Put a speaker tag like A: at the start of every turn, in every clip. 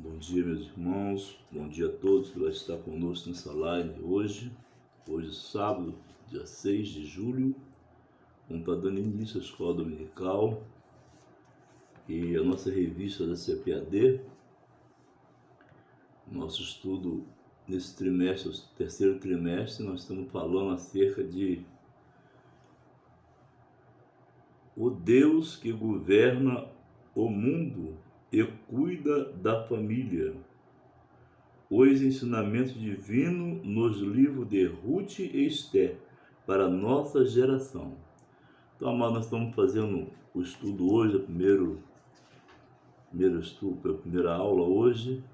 A: Bom dia, meus irmãos, bom dia a todos que vai estar conosco nessa live hoje. Hoje, sábado, dia 6 de julho, vamos estar dando início à escola dominical e a nossa revista da CPAD. Nosso estudo nesse trimestre, o terceiro trimestre, nós estamos falando acerca de o Deus que governa o mundo e cuida da família. Os ensinamentos divinos nos livros de Ruth e Esther para a nossa geração. Então, amados, nós estamos fazendo o estudo hoje, a primeira aula hoje,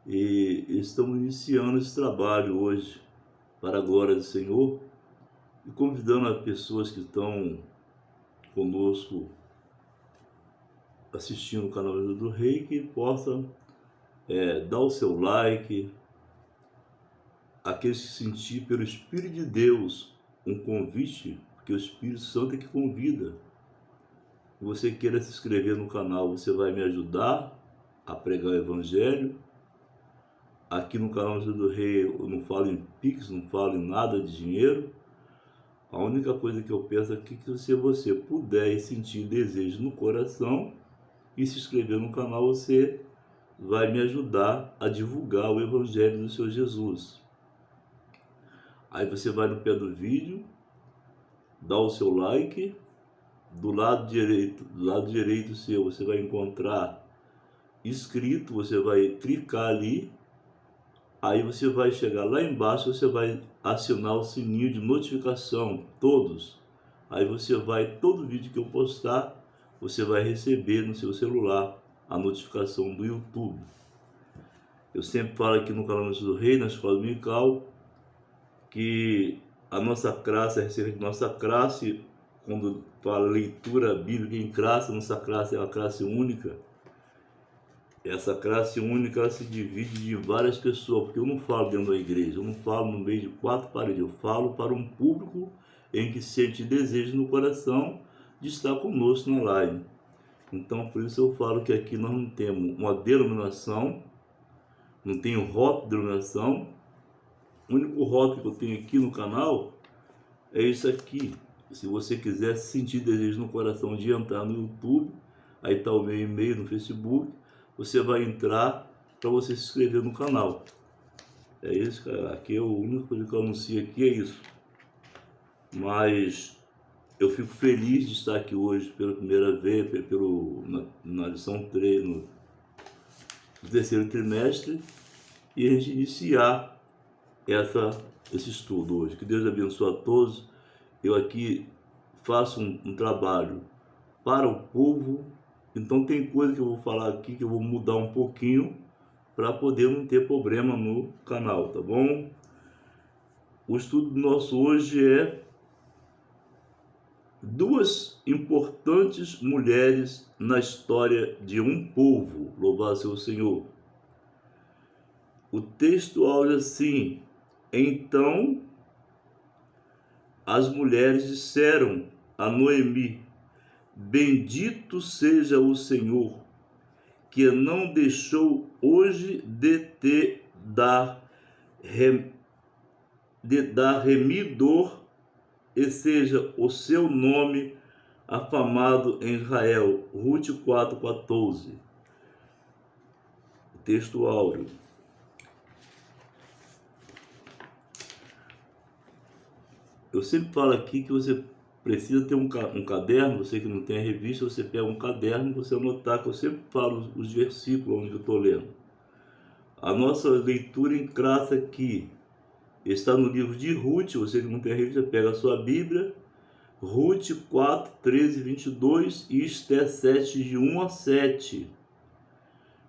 A: e estamos iniciando esse trabalho hoje para a glória do Senhor e convidando as pessoas que estão conosco assistindo o canal do Rei que possam dar o seu like, aqueles que sentir pelo Espírito de Deus um convite, porque o Espírito Santo é que convida. Se você queira se inscrever no canal, você vai me ajudar a pregar o Evangelho. Aqui no canal do Rei eu não falo em Pix, não falo em nada de dinheiro. A única coisa que eu peço aqui é que se você puder sentir desejo no coração e se inscrever no canal, você vai me ajudar a divulgar o Evangelho do Senhor Jesus. Aí você vai no pé do vídeo, dá o seu like, do lado direito seu você vai encontrar inscrito, você vai clicar ali, aí você vai chegar lá embaixo, você vai acionar o sininho de notificação, todos. Aí você vai, todo vídeo que eu postar, você vai receber no seu celular a notificação do YouTube. Eu sempre falo aqui no canal do Rei, na escola dominical, que a nossa classe, a receita de nossa classe, quando fala leitura bíblica em classe, nossa classe é uma classe única. Essa classe única ela se divide em várias pessoas, porque eu não falo dentro da igreja, eu não falo no meio de quatro paredes, eu falo para um público em que sente desejo no coração de estar conosco na live. Então, por isso eu falo que aqui nós não temos uma denominação, não tenho rótulo de denominação. O único rótulo que eu tenho aqui no canal é isso aqui. Se você quiser sentir desejo no coração de entrar no YouTube, aí está o meu e-mail no Facebook, você vai entrar para você se inscrever no canal. É isso, cara. Aqui é a única coisa que eu anuncio aqui é isso. Mas eu fico feliz de estar aqui hoje pela primeira vez, na lição 3, no terceiro trimestre, e a gente iniciar esse estudo hoje. Que Deus abençoe a todos. Eu aqui faço um trabalho para o povo, então tem coisa que eu vou falar aqui que eu vou mudar um pouquinho para poder não ter problema no canal, tá bom? O estudo nosso hoje é duas importantes mulheres na história de um povo. Louvado seja o Senhor. O texto olha assim: então as mulheres disseram a Noemi: bendito seja o Senhor, que não deixou hoje de dar remidor, e seja o seu nome afamado em Israel. Ruth 4,14. Texto áureo. Eu sempre falo aqui que você precisa ter um caderno. Você que não tem a revista, você pega um caderno, você anotar, que eu sempre falo os versículos onde eu estou lendo. A nossa leitura em classe aqui está no livro de Ruth. Você que não tem a revista, pega a sua Bíblia, Ruth 4, 13, 22 e Esther 7, de 1 a 7.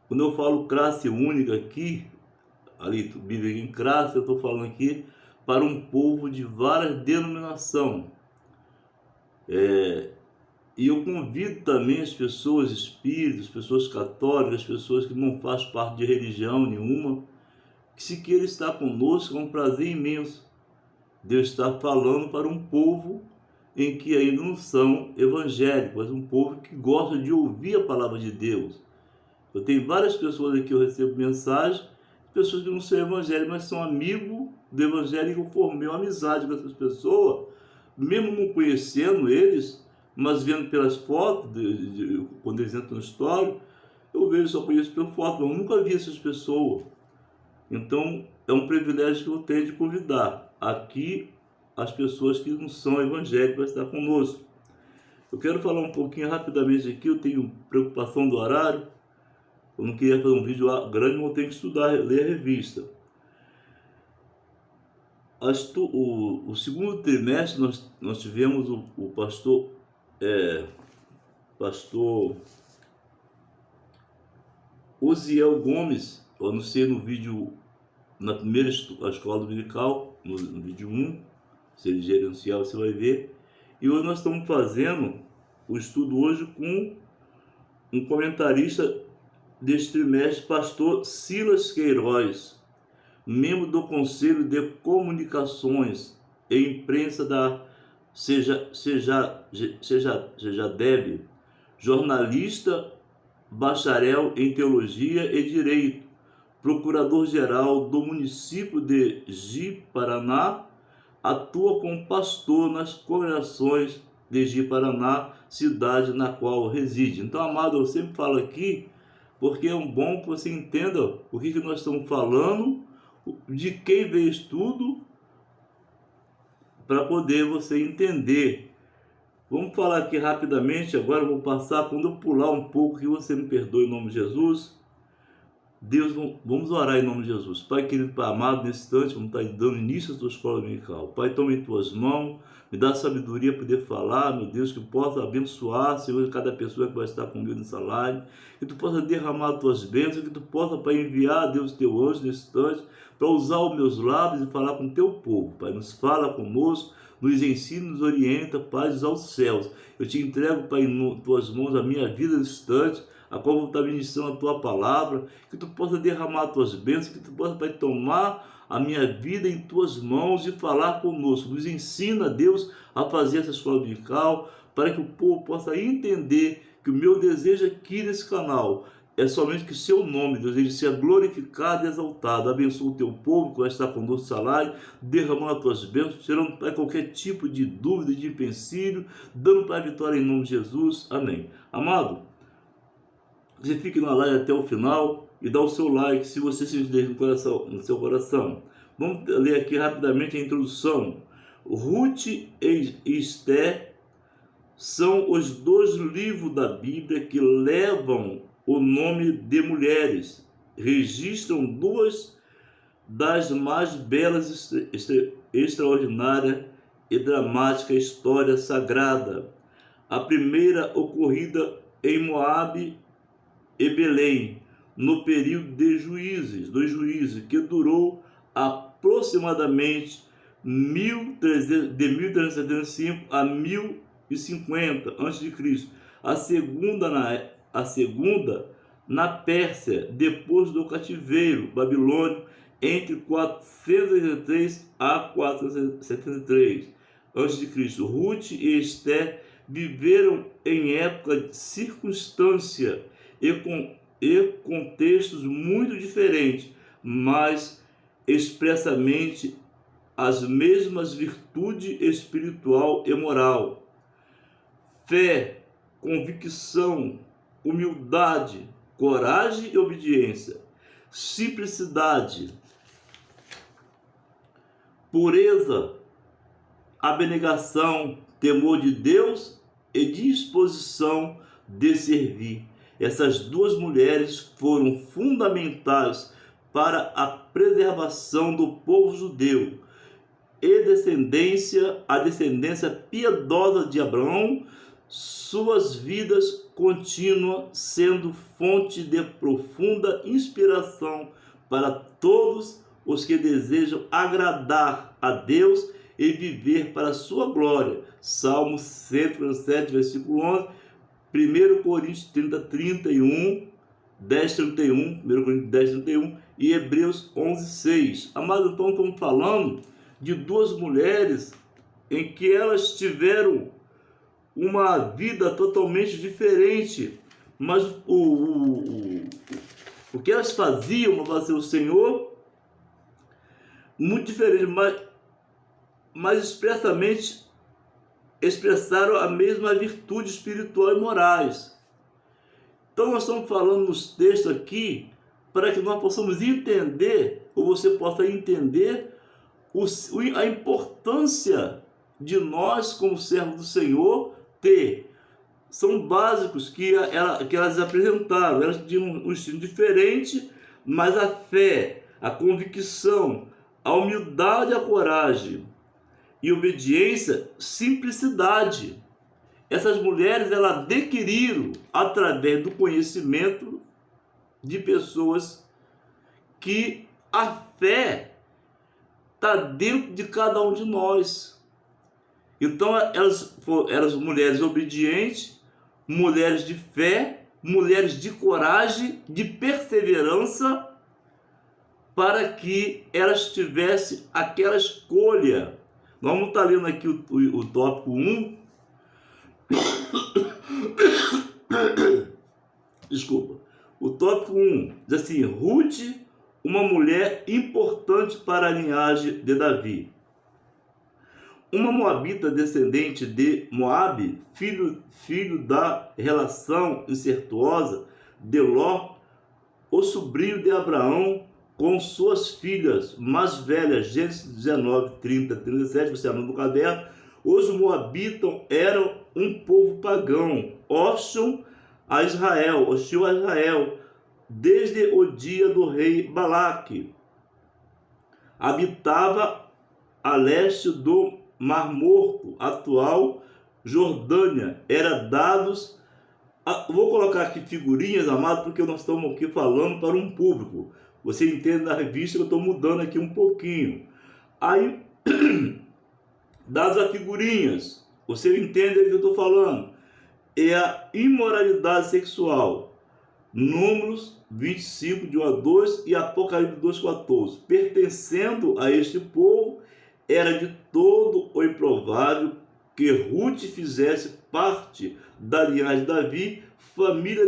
A: Quando eu falo classe única aqui, ali, Bíblia em classe, eu estou falando aqui para um povo de várias denominações. E eu convido também as pessoas espíritas, pessoas católicas, pessoas que não fazem parte de religião nenhuma, que se queira estar conosco, é um prazer imenso Deus está falando para um povo em que ainda não são evangélicos, mas um povo que gosta de ouvir a palavra de Deus. Eu tenho várias pessoas aqui, eu recebo mensagem, pessoas que não são evangélicas, mas são amigos do evangelho, e eu formei uma amizade com essas pessoas, mesmo não conhecendo eles, mas vendo pelas fotos, quando eles entram no story, eu vejo, só conheço pela foto, mas eu nunca vi essas pessoas. Então, é um privilégio que eu tenho de convidar aqui as pessoas que não são evangélicas para estar conosco. Eu quero falar um pouquinho rapidamente aqui, eu tenho preocupação do horário, eu não queria fazer um vídeo grande, mas eu tenho que estudar, ler a revista. O segundo trimestre nós tivemos o pastor Osiel Gomes. Eu anunciei no vídeo, na primeira escola dominical, no vídeo 1, se ele gerencial, você vai ver. E hoje nós estamos fazendo o estudo hoje com um comentarista deste trimestre, pastor Silas Queiroz, membro do Conselho de Comunicações e Imprensa da CEJADEB, jornalista, bacharel em Teologia e Direito, procurador-geral do município de Ji-Paraná, atua como pastor nas congregações de Ji-Paraná, cidade na qual reside. Então, amado, eu sempre falo aqui, porque é bom que você entenda o que nós estamos falando, de quem veio estudo, para poder você entender. Vamos falar aqui rapidamente, agora eu vou passar, quando eu pular um pouco, que você me perdoe em nome de Jesus. Deus, vamos orar em nome de Jesus. Pai querido, Pai amado, nesse instante, vamos estar dando início à tua escola dominical. Pai, toma em tuas mãos, me dá sabedoria para poder falar, meu Deus, que eu possa abençoar, Senhor, cada pessoa que vai estar comigo nessa live, que tu possa derramar as tuas bênçãos, que tu possa, Pai, enviar, Deus, teu anjo nesse instante, para usar os meus lábios e falar com o teu povo. Pai, nos fala conosco, nos ensina, nos orienta, Pai, aos céus. Eu te entrego, Pai, em tuas mãos a minha vida nesse instante, a qual vou estar ministrando a tua palavra, que tu possa derramar as tuas bênçãos, que tu possa, Pai, tomar a minha vida em tuas mãos e falar conosco. Nos ensina, Deus, a fazer essa escola dominical, para que o povo possa entender que o meu desejo aqui nesse canal é somente que seu nome, Deus, ele seja glorificado e exaltado. Abençoa o teu povo que vai estar conosco nessa live, derramando as tuas bênçãos, tirando, Pai, qualquer tipo de dúvida, de empecilho, dando, Pai, a vitória em nome de Jesus. Amém. Amado, você fique na live até o final e dá o seu like se você se deixa no seu coração. Vamos ler aqui rapidamente a introdução. Ruth e Esther são os dois livros da Bíblia que levam o nome de mulheres. Registram duas das mais belas, extraordinárias e dramática história sagrada. A primeira ocorrida em Moabe e Belém, no período dos juízes, que durou aproximadamente de 1375 a 1050 a.C. A segunda na Pérsia, depois do cativeiro babilônio, entre 483 a 473 a.C. Ruth e Esther viveram em época de circunstância e contextos muito diferentes, mas expressamente as mesmas virtudes espiritual e moral: fé, convicção, humildade, coragem e obediência, simplicidade, pureza, abnegação, temor de Deus e disposição de servir. Essas duas mulheres foram fundamentais para a preservação do povo judeu e a descendência piedosa de Abraão. Suas vidas continuam sendo fonte de profunda inspiração para todos os que desejam agradar a Deus e viver para a sua glória. Salmo 107, versículo 11, 1 Coríntios 30, 31, 10, 31, 1 Coríntios 10, 31 e Hebreus 11, 6. Amado, então estamos falando de duas mulheres em que elas tiveram uma vida totalmente diferente, mas que elas faziam para ser o Senhor, muito diferente, mas expressamente expressaram a mesma virtude espiritual e morais. Então nós estamos falando nos textos aqui para que nós possamos entender, ou você possa entender, a importância de nós, como servos do Senhor, ter. São básicos que elas apresentaram. Elas tinham um estilo diferente, mas a fé, a convicção, a humildade, a coragem e obediência, simplicidade. Essas mulheres, elas adquiriram através do conhecimento de pessoas que a fé está dentro de cada um de nós. Então elas eram mulheres obedientes, mulheres de fé, mulheres de coragem, de perseverança, para que elas tivessem aquela escolha. Nós vamos estar lendo aqui o tópico 1. Desculpa. O tópico 1 diz assim: Ruth, uma mulher importante para a linhagem de Davi. Uma moabita descendente de Moabe, filho da relação incestuosa de Ló, o sobrinho de Abraão, com suas filhas mais velhas. Gênesis 19, 30, 37, você abre no caderno. Os moabitas eram um povo pagão, hostil a Israel, desde o dia do rei Balaque. Habitava a leste do Mar Morto, atual Jordânia. Vou colocar aqui figurinhas, amado, porque nós estamos aqui falando para um público. Você entende na revista que eu estou mudando aqui um pouquinho. Aí, dadas as figurinhas, você entende o que eu estou falando. É a imoralidade sexual. Números 25, de 1 a 2 e Apocalipse 2,14. Pertencendo a este povo, era de todo o improvável que Ruth fizesse parte da linhagem de Davi, família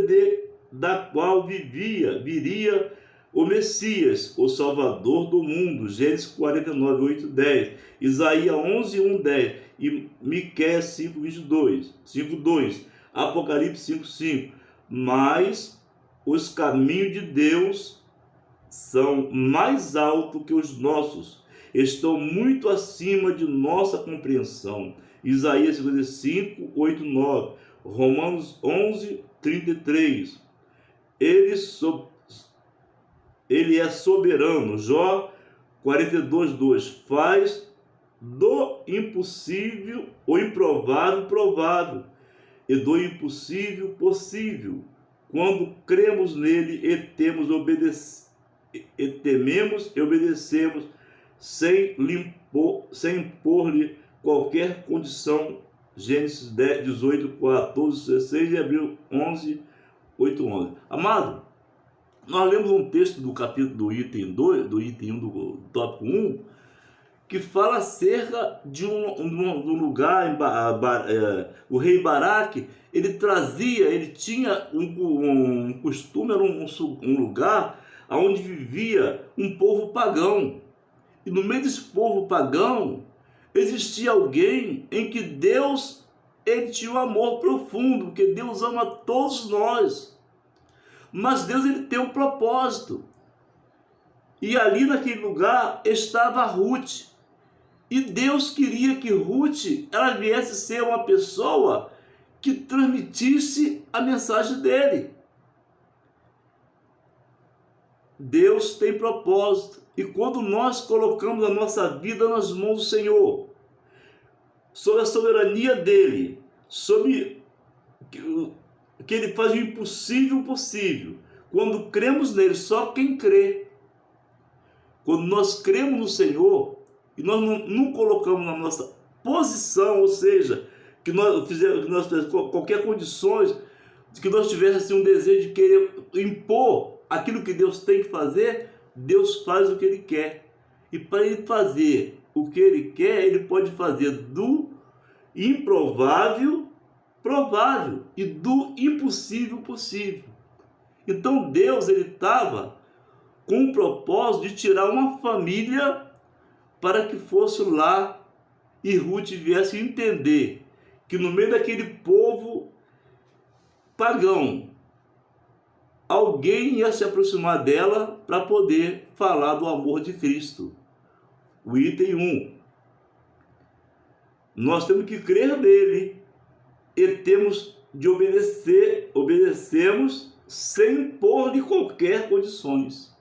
A: da qual viria o Messias, o Salvador do mundo. Gênesis 49, 8, 10. Isaías 11, 1, 10. E Miqueias 5, 22, 5, 2. Apocalipse 5, 5. Mas os caminhos de Deus são mais altos que os nossos, estão muito acima de nossa compreensão. Isaías 55, 8, 9. Romanos 11, 33. Ele é soberano. Jó 42, 2. Faz do impossível o improvável provável, e do impossível possível, quando cremos nele e tememos e obedecemos, sem impor-lhe qualquer condição. Gênesis 10, 18, 14, 16 e Abril 11, 8, 11. Amado, nós lemos um texto do capítulo do item 2, do item 1 do tópico 1, que fala acerca de um lugar, o rei Baraque, ele tinha um costume, era um lugar onde vivia um povo pagão. E no meio desse povo pagão, existia alguém em que Deus, ele tinha um amor profundo, porque Deus ama todos nós. Mas Deus, ele tem um propósito. E ali naquele lugar estava Ruth. E Deus queria que Ruth, ela viesse ser uma pessoa que transmitisse a mensagem dele. Deus tem propósito. E quando nós colocamos a nossa vida nas mãos do Senhor, sob a soberania dele, sob que ele faz o impossível possível, quando cremos nele, só quem crê, quando nós cremos no Senhor, e nós não colocamos na nossa posição, ou seja, que nós fizemos qualquer condições, de que nós tivéssemos assim, um desejo de querer impor aquilo que Deus tem que fazer, Deus faz o que Ele quer. E para Ele fazer o que Ele quer, Ele pode fazer do improvável provável e do impossível possível. Então Deus ele estava com o propósito de tirar uma família para que fosse lá e Ruth viesse entender que no meio daquele povo pagão, alguém ia se aproximar dela para poder falar do amor de Cristo. O item 1. Nós temos que crer nele e temos de obedecemos sem impor-lhe qualquer condições.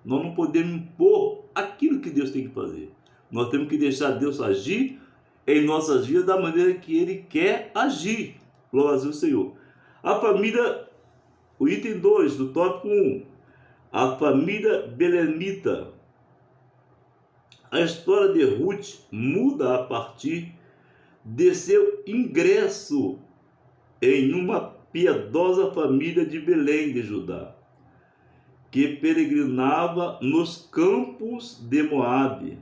A: Nós não podemos impor aquilo que Deus tem que fazer. Nós temos que deixar Deus agir em nossas vidas da maneira que Ele quer agir. Glória ao Senhor. A família, o item 2 do tópico 1, a família belemita. A história de Ruth muda a partir de seu ingresso em uma piedosa família de Belém de Judá, que peregrinava nos campos de Moabe,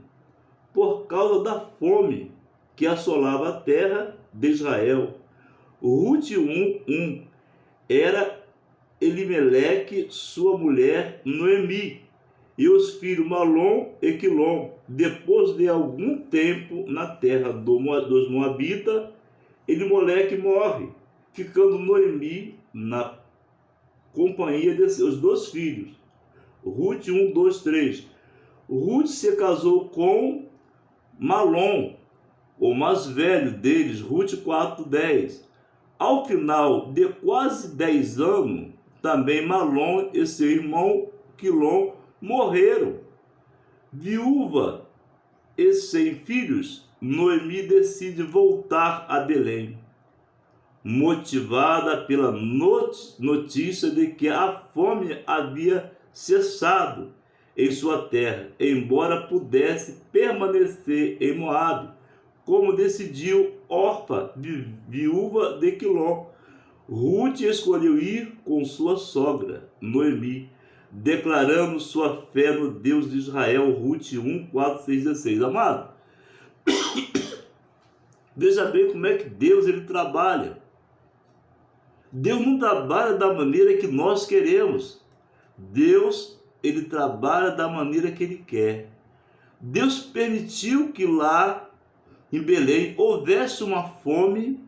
A: por causa da fome que assolava a terra de Israel. Ruth 1:1 era Elimeleque, sua mulher Noemi, e os filhos Malom e Quilom. Depois de algum tempo na terra dos Moabitas, Elimeleque morre, ficando Noemi na companhia de seus 2 filhos. Ruth 1, 2, 3. Ruth se casou com Malom, o mais velho deles, Ruth 4, 10. Ao final de quase 10 anos, também Malom e seu irmão Quilom morreram. Viúva e sem filhos, Noemi decide voltar a Belém, motivada pela notícia de que a fome havia cessado em sua terra, embora pudesse permanecer em Moabe, como decidiu Orfa, viúva de Quilom. Ruth escolheu ir com sua sogra, Noemi, declarando sua fé no Deus de Israel. Ruth 1, 4, 6, 16. Amado, veja bem como é que Deus ele trabalha. Deus não trabalha da maneira que nós queremos. Deus ele trabalha da maneira que ele quer. Deus permitiu que lá em Belém houvesse uma fome,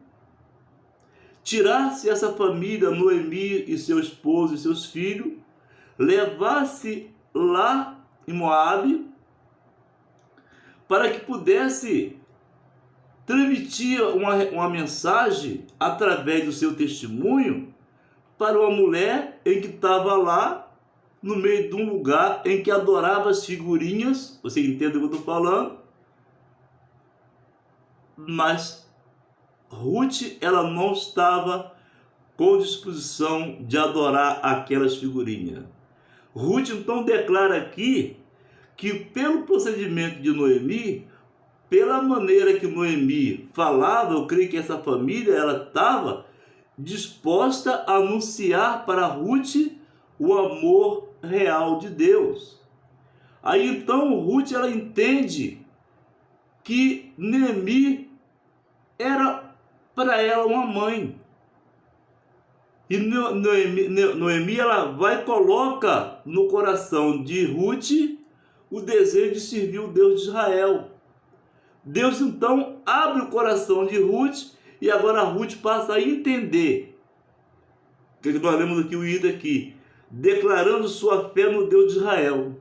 A: tirasse essa família, Noemi e seu esposo e seus filhos, levasse lá em Moabe, para que pudesse transmitir uma mensagem através do seu testemunho para uma mulher em que estava lá no meio de um lugar em que adorava as figurinhas. Você entende o que eu estou falando? Mas Ruth, ela não estava com disposição de adorar aquelas figurinhas. Ruth então declara aqui que pelo procedimento de Noemi, pela maneira que Noemi falava, eu creio que essa família ela estava disposta a anunciar para Ruth o amor real de Deus. Aí então Ruth ela entende que Noemi era para ela uma mãe. E Noemi ela vai e coloca no coração de Ruth o desejo de servir o Deus de Israel. Deus então abre o coração de Ruth e agora Ruth passa a entender. O que nós lemos aqui, o item aqui, declarando sua fé no Deus de Israel.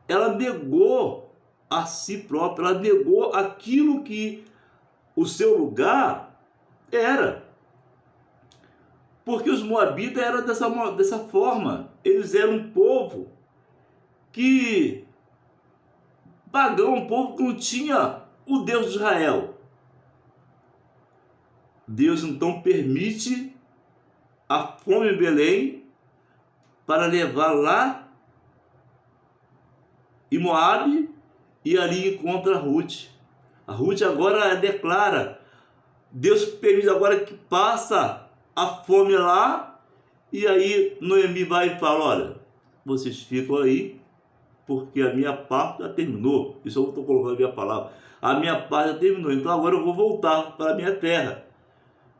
A: Ela negou a si própria, ela negou aquilo que o seu lugar era. Porque os moabitas eram dessa forma. Eles eram um povo que pagão, um povo que não tinha o Deus de Israel. Deus então permite a fome em Belém para levar lá em Moabe, e ali encontra Ruth. A Ruth agora declara, Deus permite agora que passa a fome lá, e aí Noemi vai e fala, olha, vocês ficam aí, porque a minha parte já terminou. Isso eu estou colocando a minha palavra. A minha parte já terminou, então agora eu vou voltar para a minha terra.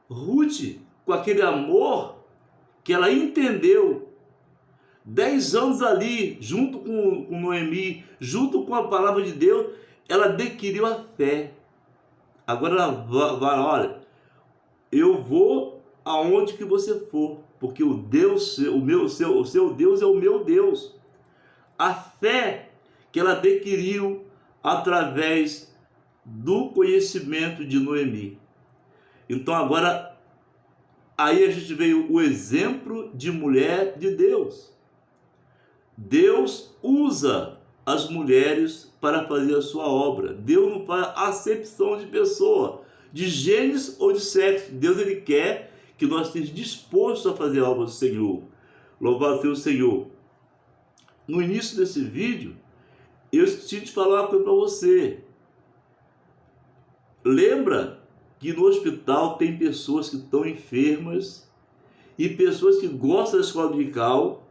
A: Ruth, com aquele amor que ela entendeu, 10 anos ali, junto com Noemi, junto com a palavra de Deus, ela adquiriu a fé. Agora ela vai, olha, eu vou aonde que você for, porque o Deus, o seu Deus é o meu Deus. A fé que ela adquiriu através do conhecimento de Noemi. Então agora, aí a gente veio o exemplo de mulher de Deus. Deus usa as mulheres para fazer a sua obra. Deus não faz acepção de pessoa, de gêneros ou de sexo. Deus, ele quer que nós estejamos dispostos a fazer a obra do Senhor. Louvado seja o Senhor. No início desse vídeo, eu esqueci de falar uma coisa para você. Lembra que no hospital tem pessoas que estão enfermas e pessoas que gostam da escola dominical.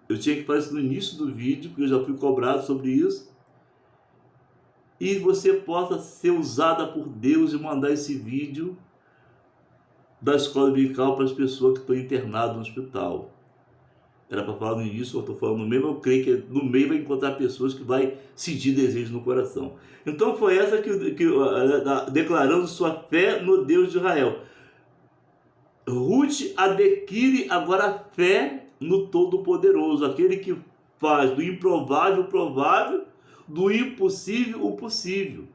A: Eu tinha que fazer isso no início do vídeo, porque eu já fui cobrado sobre isso. E você possa ser usada por Deus e mandar esse vídeo da escola dominical para as pessoas que estão internadas no hospital. Era para falar no início, eu estou falando no meio, mas eu creio que no meio vai encontrar pessoas que vai sentir desejo no coração. Então foi essa que declarando sua fé no Deus de Israel. Ruth adquire agora a fé no Todo-Poderoso, aquele que faz do improvável o provável, do impossível o possível.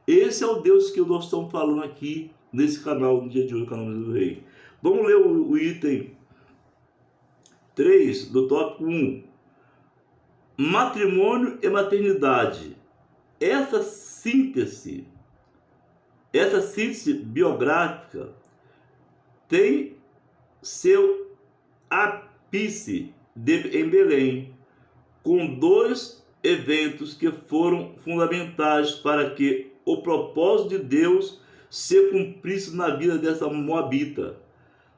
A: Esse é o Deus que nós estamos falando aqui nesse canal, no dia de hoje, no canal do Rei. Vamos ler o item 3 do tópico 1. Matrimônio e maternidade. Essa síntese biográfica tem seu ápice em Belém, com 2 eventos que foram fundamentais para que o propósito de Deus se cumprisse na vida dessa moabita,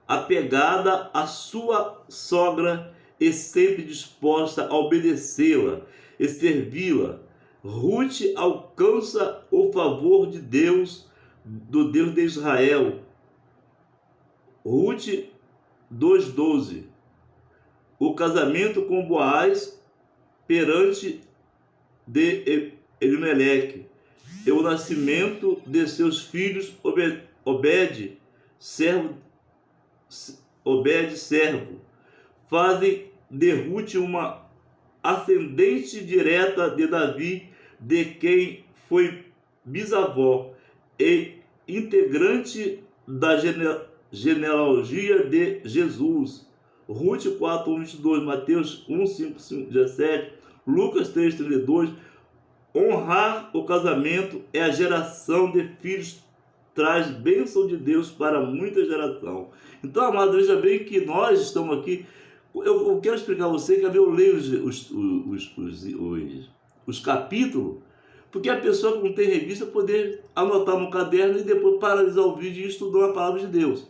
A: apegada à sua sogra e sempre disposta a obedecê-la e servi-la. Ruth alcança o favor de Deus, do Deus de Israel. Ruth 2:12. O casamento com Boaz perante de Elimeleque e o nascimento de seus filhos Obed, servo, fazem de Ruth uma ascendente direta de Davi, de quem foi bisavó e integrante da genealogia de Jesus. Ruth 4:1-22, Mateus 1:5-17, Lucas 3:32. Honrar o casamento é a geração de filhos, traz bênção de Deus para muita geração. Então, amado, veja bem que nós estamos aqui. Eu quero explicar a você que eu leio os capítulos, porque a pessoa que não tem revista poder anotar no caderno e depois paralisar o vídeo e estudar a palavra de Deus.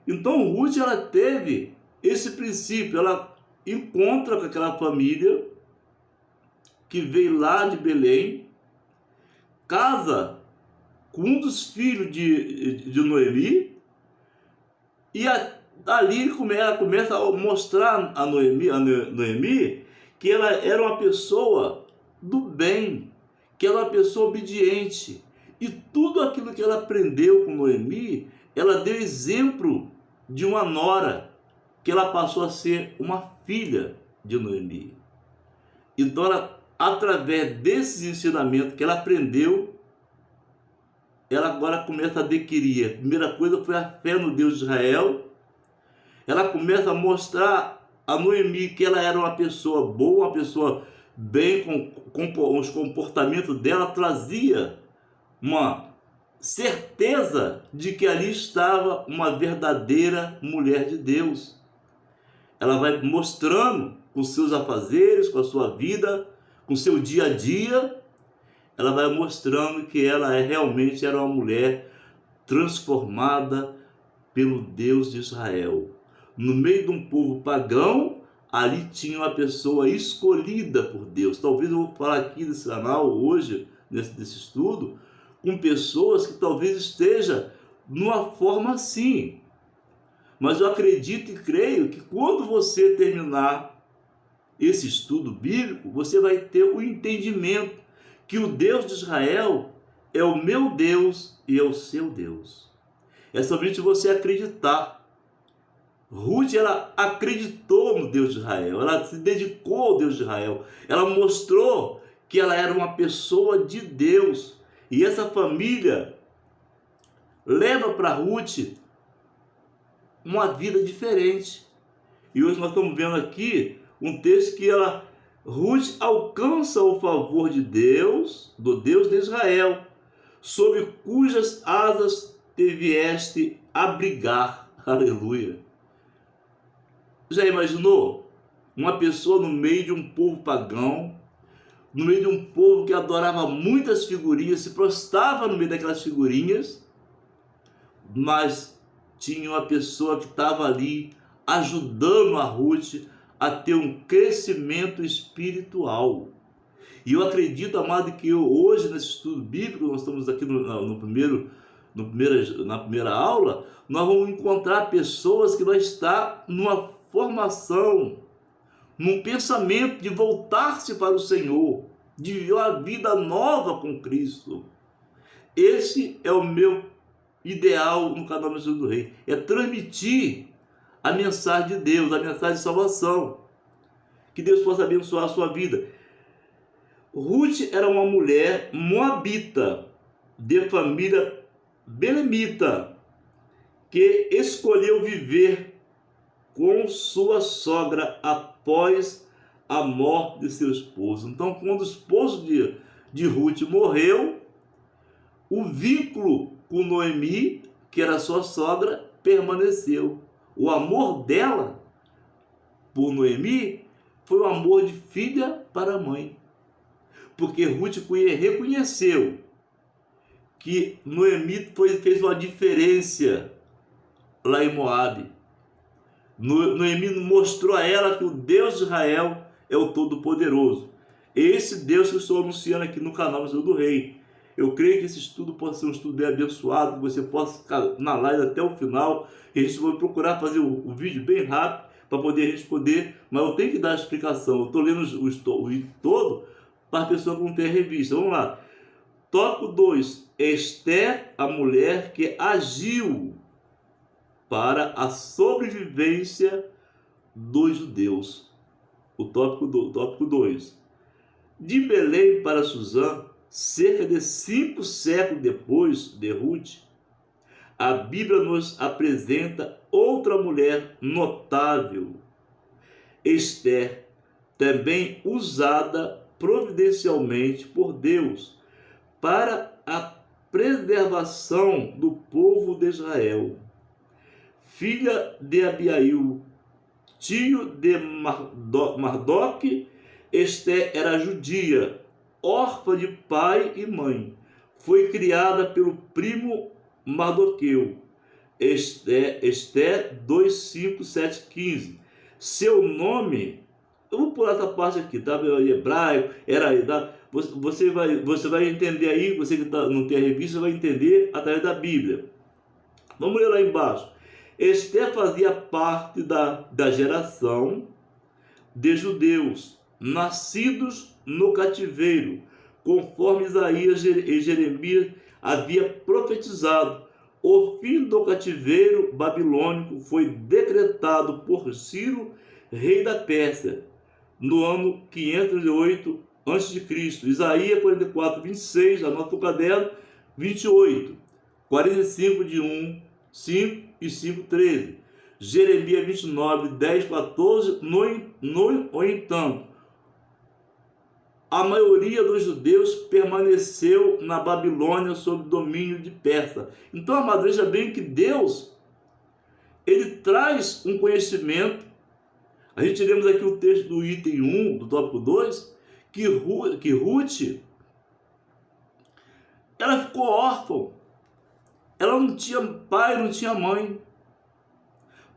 A: Então, Ruth, ela teve esse princípio, ela encontra com aquela família que veio lá de Belém, casa com um dos filhos de Noemi, e ali ela começa a mostrar a Noemi que ela era uma pessoa do bem, que ela era uma pessoa obediente, e tudo aquilo que ela aprendeu com Noemi, ela deu exemplo de uma nora, que ela passou a ser uma filha de Noemi. Então ela, através desses ensinamentos que ela aprendeu, ela agora começa a adquirir. A primeira coisa foi a fé no Deus de Israel. Ela começa a mostrar a Noemi que ela era uma pessoa boa, uma pessoa bem, com os comportamentos dela, trazia uma certeza de que ali estava uma verdadeira mulher de Deus. Ela vai mostrando com seus afazeres, com a sua vida, com seu dia a dia, ela vai mostrando que ela realmente era uma mulher transformada pelo Deus de Israel. No meio de um povo pagão, ali tinha uma pessoa escolhida por Deus. Talvez eu vou falar aqui nesse canal hoje, nesse estudo, com pessoas que talvez esteja numa forma assim. Mas eu acredito e creio que quando você terminar esse estudo bíblico, você vai ter o entendimento que o Deus de Israel é o meu Deus e é o seu Deus. É somente você acreditar. Ruth, ela acreditou no Deus de Israel, ela se dedicou ao Deus de Israel, ela mostrou que ela era uma pessoa de Deus. E essa família leva para Ruth uma vida diferente. E hoje nós estamos vendo aqui um texto que Ruth alcança o favor de Deus, do Deus de Israel, sob cujas asas te vieste abrigar. Aleluia. Já imaginou? Uma pessoa no meio de um povo pagão, no meio de um povo que adorava muitas figurinhas, se prostrava no meio daquelas figurinhas, mas tinha uma pessoa que estava ali ajudando a Ruth a ter um crescimento espiritual. E eu acredito, amado, que hoje nesse estudo bíblico, nós estamos aqui na primeira aula, nós vamos encontrar pessoas que vão estar numa formação, num pensamento de voltar-se para o Senhor, de viver uma vida nova com Cristo. Esse é o meu ideal no canal Mensagem do Rei, é transmitir a mensagem de Deus, a mensagem de salvação. Que Deus possa abençoar a sua vida. Ruth era uma mulher moabita, de família belemita, que escolheu viver com sua sogra após a morte de seu esposo. Então, quando o esposo de Ruth morreu, o vínculo com Noemi, que era sua sogra, permaneceu. O amor dela por Noemi foi o amor de filha para mãe. Porque Ruth reconheceu que Noemi fez uma diferença lá em Moabe. Noemi mostrou a ela que o Deus de Israel é o Todo-Poderoso. Esse Deus que eu estou anunciando aqui no canal Museu do Rei. Eu creio que esse estudo possa ser um estudo bem abençoado, que você possa ficar na live até o final. E a gente vai procurar fazer o vídeo bem rápido para poder responder, mas eu tenho que dar a explicação. Eu estou lendo o vídeo todo para a pessoa que não tem a revista. Vamos lá. Tópico 2. Esther, a mulher que agiu para a sobrevivência dos judeus. O tópico 2. De Belém para Suzã, cerca de 5 séculos depois de Ruth, a Bíblia nos apresenta outra mulher notável, Esther, também usada providencialmente por Deus para a preservação do povo de Israel. Filha de Abiail, tio de Mardoque, Esther era judia, órfã de pai e mãe. Foi criada pelo primo Mardoqueu. Esther 2, 5, 7, 15. Seu nome, eu vou pular essa parte aqui, tá? Em hebraico, você vai entender aí, você que não tem a revista, vai entender através da Bíblia. Vamos ler lá embaixo. Esther fazia parte da geração de judeus nascidos no cativeiro, conforme Isaías e Jeremias havia profetizado. O fim do cativeiro babilônico foi decretado por Ciro, rei da Pérsia, no ano 508 a.C. Isaías 44, 26, anota o caderno, 28, 45 de 1, 5 e 5, 13. Jeremias 29, 10, 14. No entanto, a maioria dos judeus permaneceu na Babilônia sob domínio de Persa. Então, amado, veja bem que Deus, ele traz um conhecimento. A gente lemos aqui o texto do item 1, do tópico 2, que Ruth, ela ficou órfã. Ela não tinha pai, não tinha mãe.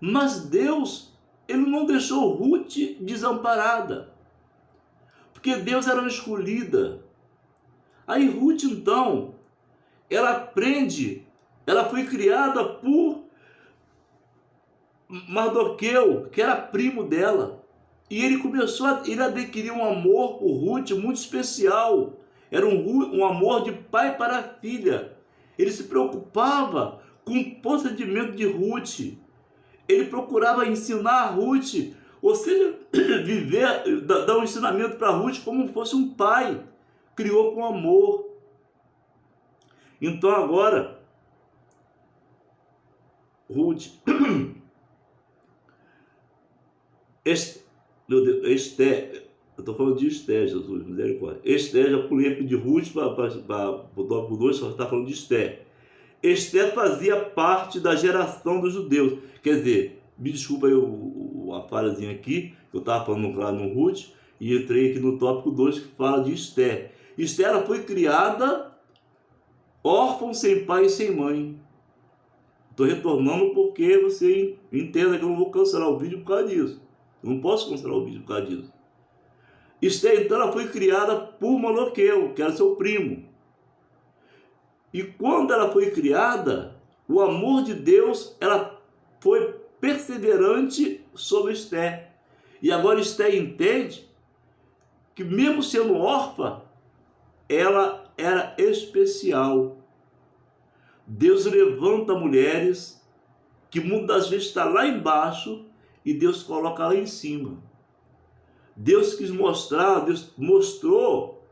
A: Mas Deus, ele não deixou Ruth desamparada. Porque Deus era uma escolhida. Aí Ruth, então, ela aprende, ela foi criada por Mardoqueu, que era primo dela, e ele adquiriu um amor por Ruth muito especial. Era um amor de pai para a filha. Ele se preocupava com o procedimento de Ruth. Ele procurava ensinar a Ruth, ou seja, dar um ensinamento para Ruth como fosse um pai. Criou com amor. Então agora, Ruth, meu Deus, Esté, eu estou falando de Esté, Jesus, misericórdia. Esté, já pulei de Ruth para o tópico 2, só está falando de Esté. Esté fazia parte da geração dos judeus. Quer dizer, me desculpa aí a falhazinha aqui, eu estava falando lá no Ruth, e entrei aqui no tópico 2 que fala de Esté. Esté, ela foi criada órfã, sem pai e sem mãe. Estou retornando porque você entenda que eu não vou cancelar o vídeo por causa disso. Eu não posso cancelar o vídeo por causa disso. Esté, então, ela foi criada por Mardoqueu, que era seu primo. E quando ela foi criada, o amor de Deus, ela foi perseverante sobre Esté. E agora Esté entende que mesmo sendo órfã, ela era especial. Deus levanta mulheres que muitas vezes está lá embaixo e Deus coloca lá em cima. Deus mostrou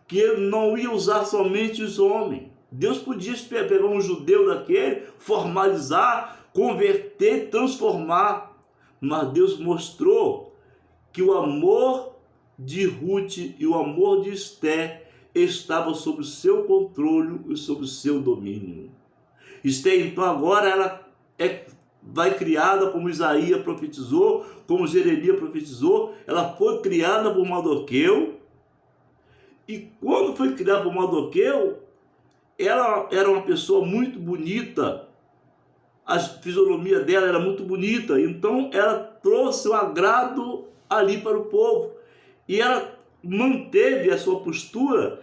A: que ele não ia usar somente os homens. Deus podia pegar um judeu daquele, formalizar, converter, transformar. Mas Deus mostrou que o amor de Ruth e o amor de Esté estava sob o seu controle e sob o seu domínio. Esté, então, agora ela vai criada como Isaías profetizou, como Jeremias profetizou. Ela foi criada por Mardoqueu. E quando foi criada por Mardoqueu, ela era uma pessoa muito bonita. A fisionomia dela era muito bonita. Então ela trouxe o agrado ali para o povo. E ela manteve a sua postura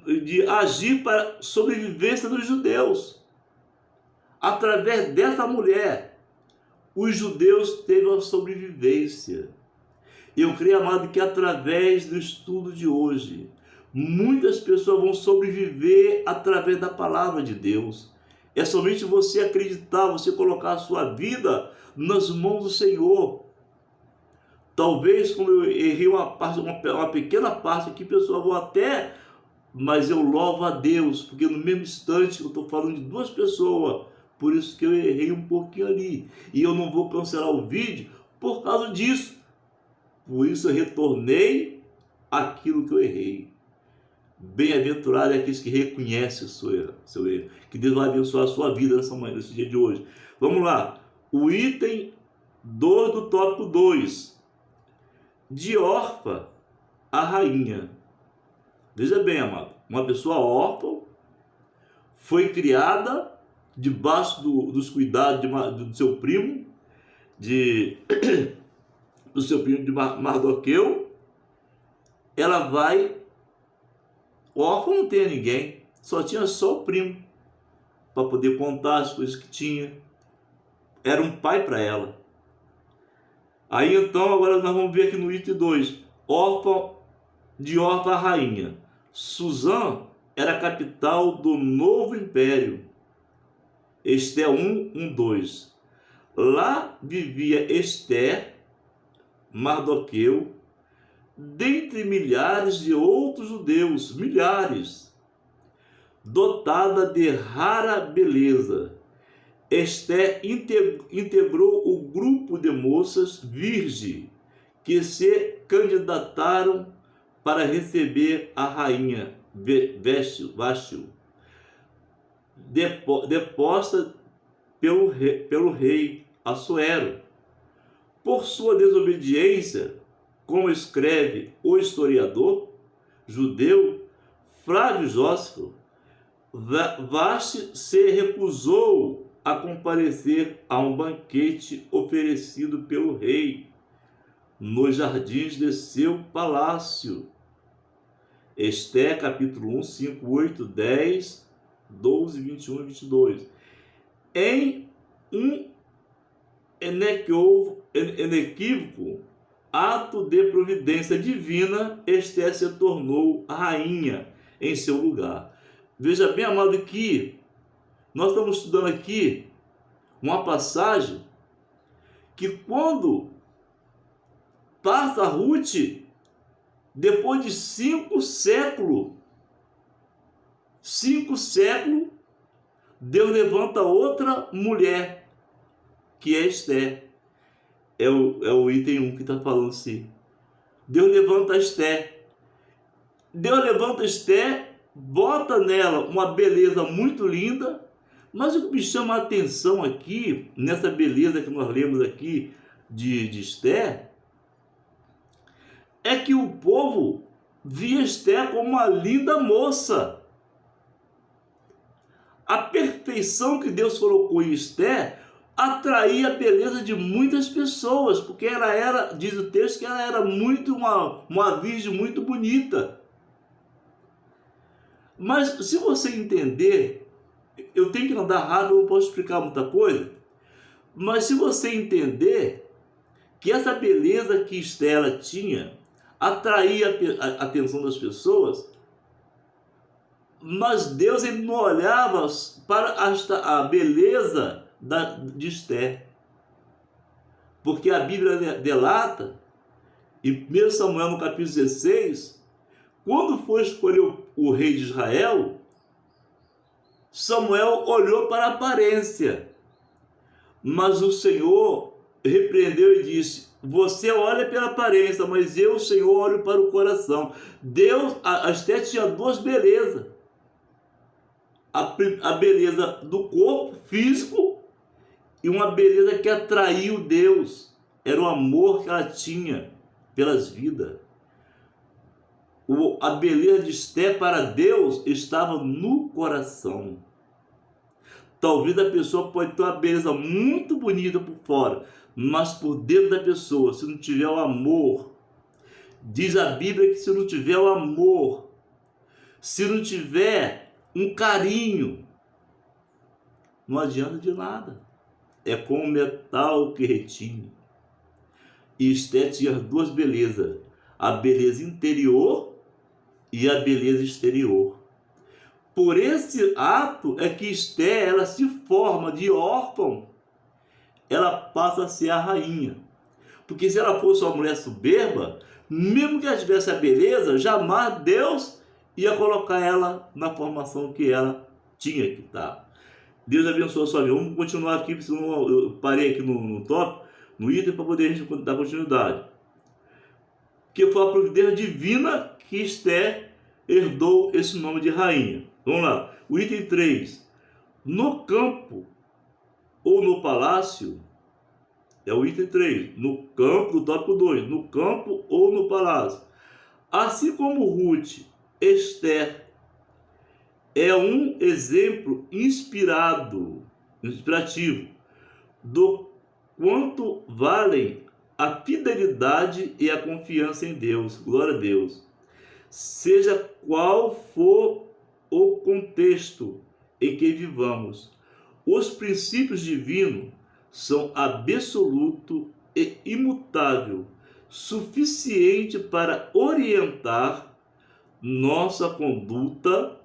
A: de agir para a sobrevivência dos judeus. Através dessa mulher, os judeus teve uma sobrevivência. Eu creio, amado, que através do estudo de hoje, muitas pessoas vão sobreviver através da palavra de Deus. É somente você acreditar, você colocar a sua vida nas mãos do Senhor. Talvez, como eu errei uma pequena parte aqui, pessoal, vou até... Mas eu louvo a Deus, porque no mesmo instante que eu estou falando de duas pessoas, por isso que eu errei um pouquinho ali. E eu não vou cancelar o vídeo por causa disso. Por isso eu retornei aquilo que eu errei. Bem-aventurado é aqueles que reconhecem o seu erro. Que Deus vai abençoar a sua vida nesse dia de hoje. Vamos lá. O item 2 do tópico 2. De órfã a rainha. Veja bem, amado. Uma pessoa órfã foi criada debaixo dos cuidados do seu primo, do seu primo de Mardoqueu. Ela vai... Órfã não tinha ninguém, tinha só o primo para poder contar as coisas que tinha. Era um pai para ela. Aí então, agora nós vamos ver aqui no item 2. De órfã a rainha. Suzã era a capital do novo império. Esté 1:2. Lá vivia Esté, Mardoqueu, dentre milhares de outros judeus, milhares, dotada de rara beleza. Esté integrou o grupo de moças virgens que se candidataram para receber a rainha Vasti, deposta pelo rei Assuero. Por sua desobediência, como escreve o historiador judeu Flávio Jósefo, Vasti se recusou a comparecer a um banquete oferecido pelo rei nos jardins de seu palácio. Esté, capítulo 1, 5, 8, 10, 12, 21 e 22. Em inequívoco ato de providência divina, Esther se tornou rainha em seu lugar. Veja bem, amado, que nós estamos estudando aqui uma passagem que quando passa Ruth, depois de 5 séculos, Deus levanta outra mulher, que é Esther. É o item 1 que está falando assim. Deus levanta Esther. Deus levanta Esther, bota nela uma beleza muito linda, mas o que me chama a atenção aqui, nessa beleza que nós lemos aqui de Esther, é que o povo via Esther como uma linda moça. A perfeição que Deus colocou em Esther atraía a beleza de muitas pessoas, porque ela era, diz o texto, que ela era muito uma virgem muito bonita. Mas se você entender, eu tenho que andar rápido, eu não posso explicar muita coisa, mas se você entender que essa beleza que Esther tinha atraía a atenção das pessoas, mas Deus ele não olhava para a beleza de Esther, porque a Bíblia delata, em 1 Samuel no capítulo 16, quando foi escolher o rei de Israel, Samuel olhou para a aparência, mas o Senhor repreendeu e disse: você olha pela aparência, mas eu, o Senhor, olho para o coração. Deus, a Esther tinha 2 belezas: a beleza do corpo físico e uma beleza que atraiu Deus. Era o amor que ela tinha pelas vidas. A beleza de Esther para Deus estava no coração. Talvez a pessoa pode ter uma beleza muito bonita por fora, mas por dentro da pessoa, se não tiver o amor, diz a Bíblia que se não tiver o amor, se não tiver um carinho, não adianta de nada. É como metal que retine. E Esther tinha 2 belezas: a beleza interior e a beleza exterior. Por esse ato é que Esther ela se forma de órfã, ela passa a ser a rainha. Porque se ela fosse uma mulher soberba, mesmo que ela tivesse a beleza, jamais Deus ia colocar ela na formação que ela tinha que estar. Deus abençoe a sua vida. Vamos continuar aqui, porque senão eu parei aqui no tópico, no item, para poder a gente dar continuidade. Que foi a providência divina que Esther herdou esse nome de rainha. Vamos lá. O item 3. No campo ou no palácio, é o item 3. No campo, do tópico 2. No campo ou no palácio. Assim como Ruth, Esther é um exemplo inspirativo do quanto valem a fidelidade e a confiança em Deus. Glória a Deus. Seja qual for o contexto em que vivamos, os princípios divinos são absoluto e imutável, suficiente para orientar nossa conduta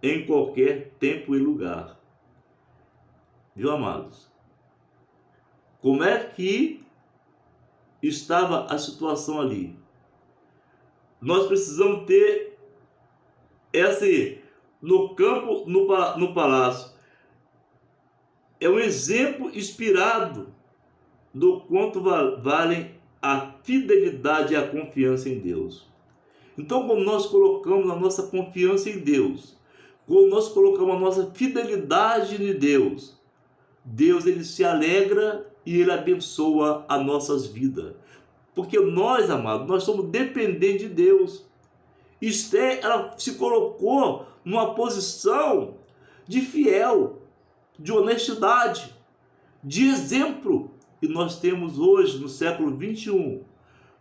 A: em qualquer tempo e lugar. Viu, amados? Como é que estava a situação ali? Nós precisamos ter no campo, no palácio. É um exemplo inspirado do quanto valem a fidelidade e a confiança em Deus. Então, quando nós colocamos a nossa confiança em Deus, quando nós colocamos a nossa fidelidade em Deus, Deus ele se alegra e ele abençoa as nossas vidas. Porque nós, amados, nós somos dependentes de Deus. Esther, ela se colocou numa posição de fiel, de honestidade, de exemplo. E nós temos hoje, no século 21,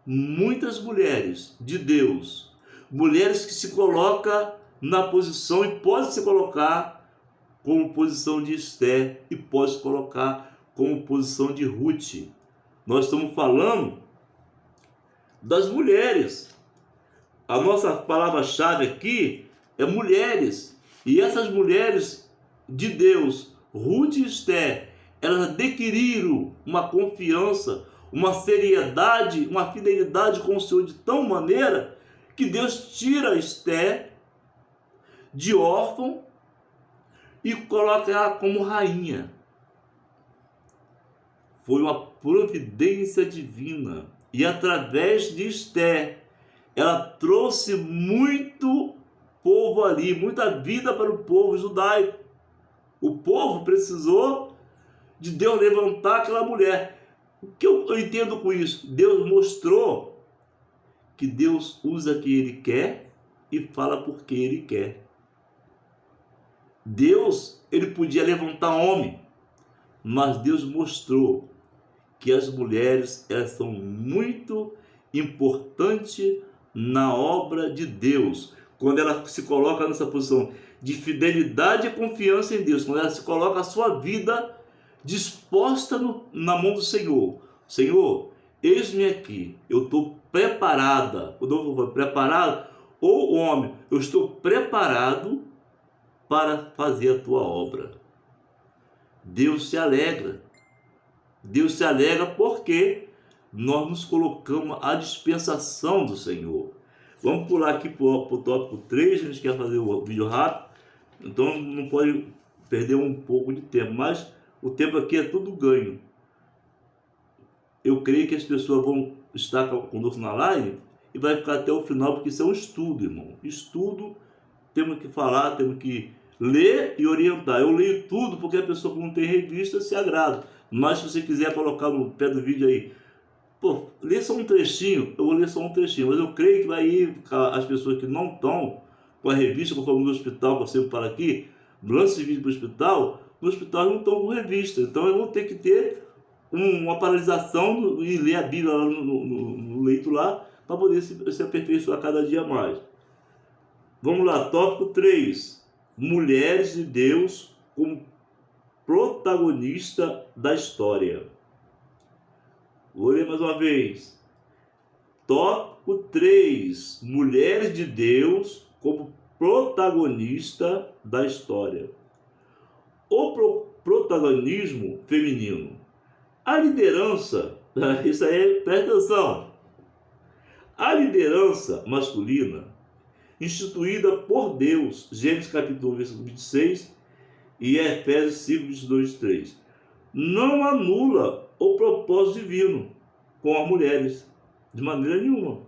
A: muitas mulheres de Deus, mulheres que se colocam na posição e podem se colocar como posição de Esther e pode se colocar como posição de Ruth. Nós estamos falando das mulheres. A nossa palavra-chave aqui é mulheres. E essas mulheres de Deus, Ruth e Esther, elas adquiriram uma confiança, uma seriedade, uma fidelidade com o Senhor de tal maneira que Deus tira Esther de órfão e coloca ela como rainha. Foi uma providência divina. E através de Esther, ela trouxe muito povo ali, muita vida para o povo judaico. O povo precisou de Deus levantar aquela mulher. O que eu entendo com isso? Deus mostrou que Deus usa quem Ele quer e fala por quem Ele quer. Deus, Ele podia levantar homem, mas Deus mostrou que as mulheres, elas são muito importantes na obra de Deus. Quando ela se coloca nessa posição de fidelidade e confiança em Deus, quando ela se coloca a sua vida disposta na mão do Senhor. Senhor, eis-me aqui, eu estou preparada. Quando eu vou preparado, ou homem, eu estou preparado para fazer a tua obra. Deus se alegra. Deus se alegra porque nós nos colocamos à dispensação do Senhor. Vamos pular aqui para o tópico 3, a gente quer fazer o vídeo rápido, então não pode perder um pouco de tempo, mas o tempo aqui é tudo ganho. Eu creio que as pessoas vão estar conosco na live e vai ficar até o final, porque isso é um estudo, irmão. Estudo, temos que falar, temos que ler e orientar. Eu leio tudo porque a pessoa que não tem revista se agrada. Mas se você quiser colocar no pé do vídeo aí, pô, lê só um trechinho, eu vou ler só um trechinho, mas eu creio que vai ir as pessoas que não estão com a revista, conforme no hospital, que eu sempre falo aqui, lance esse vídeo para o hospital, no hospital não estão com revista, então eu vou ter que ter uma paralisação e ler a Bíblia lá no leito lá, para poder se aperfeiçoar cada dia mais. Vamos lá, tópico 3, mulheres de Deus como protagonista da história. Vou ler mais uma vez. Tópico 3. Mulheres de Deus como protagonista da história. O protagonismo feminino. A liderança, isso aí, presta atenção. A liderança masculina, instituída por Deus, Gênesis capítulo 1, versículo 26 e Efésios 5, 22 e 3, não anula o propósito divino com as mulheres, de maneira nenhuma.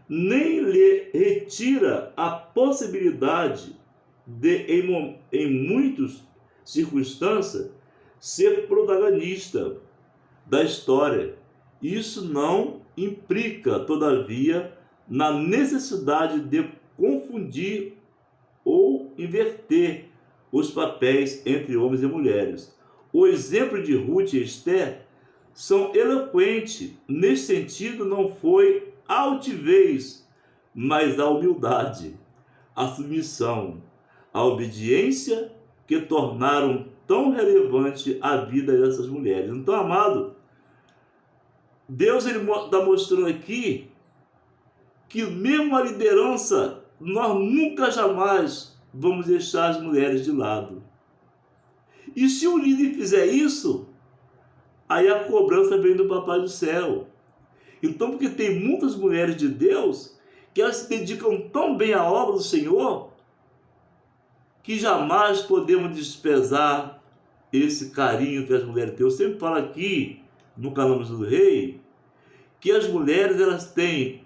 A: Nem lhe retira a possibilidade de, em muitas circunstâncias, ser protagonista da história. Isso não implica, todavia, na necessidade de confundir ou inverter os papéis entre homens e mulheres. O exemplo de Ruth e Esther são eloquentes. Nesse sentido, não foi a altivez, mas a humildade, a submissão, a obediência que tornaram tão relevante a vida dessas mulheres. Então, amado, Deus está mostrando aqui que mesmo a liderança, nós nunca jamais vamos deixar as mulheres de lado. E se o líder fizer isso, aí a cobrança vem do Papai do Céu. Então, porque tem muitas mulheres de Deus que elas se dedicam tão bem à obra do Senhor que jamais podemos desprezar esse carinho que as mulheres têm. Eu sempre falo aqui no canal do Rei que as mulheres, elas têm